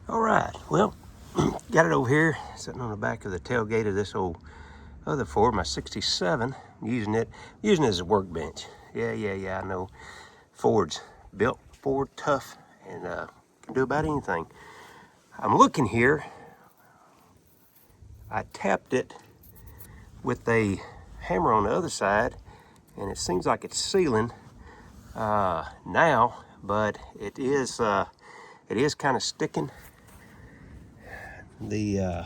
All right, well, got it over here, sitting on the back of the tailgate of this old other Ford, my 67, using it as a workbench. Yeah, I know Ford's built Ford tough and can do about anything. I'm looking here, I tapped it with a hammer on the other side, and it seems like it's sealing now, but it is kind of sticking. They're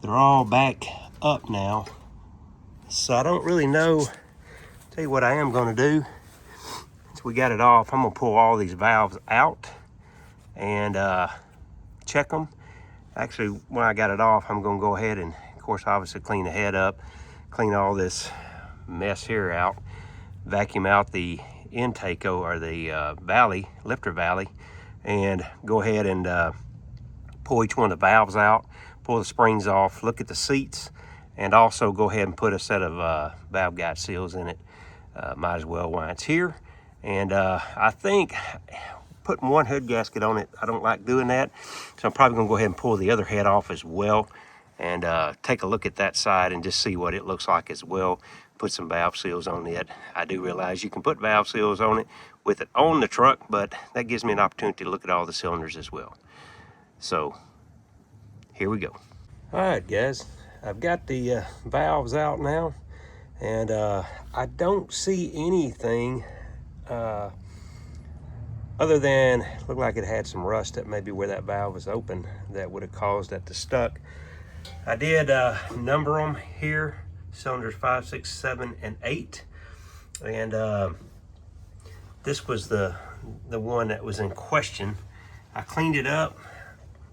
all back up now, so I don't really know. Tell you what I am going to do. Since we got it off, I'm going to pull all these valves out and check them. Actually, when I got it off, I'm going to go ahead and, of course, obviously clean the head up, clean all this mess here out, vacuum out the intake or the lifter valley, and go ahead and pull each one of the valves out, pull the springs off, look at the seats, and also go ahead and put a set of valve guide seals in it. Might as well while it's here. And I think putting one head gasket on it, I don't like doing that. So I'm probably gonna go ahead and pull the other head off as well and take a look at that side and just see what it looks like as well. Put some valve seals on it. I do realize you can put valve seals on it with it on the truck, but that gives me an opportunity to look at all the cylinders as well. So here we go. All right, guys, I've got the valves out now, and I don't see anything other than looked like it had some rust at maybe where that valve was open that would have caused that to stuck. I did number them here, cylinders 5, 6, 7, and 8, and this was the one that was in question. I cleaned it up,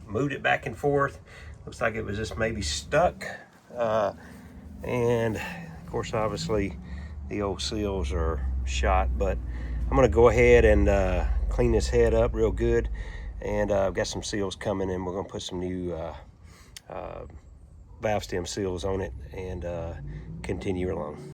moved it back and forth. Looks like it was just maybe stuck, and of course, obviously, the old seals are shot. But I'm gonna go ahead and clean this head up real good, and I've got some seals coming, and we're gonna put some new valve stem seals on it and continue along.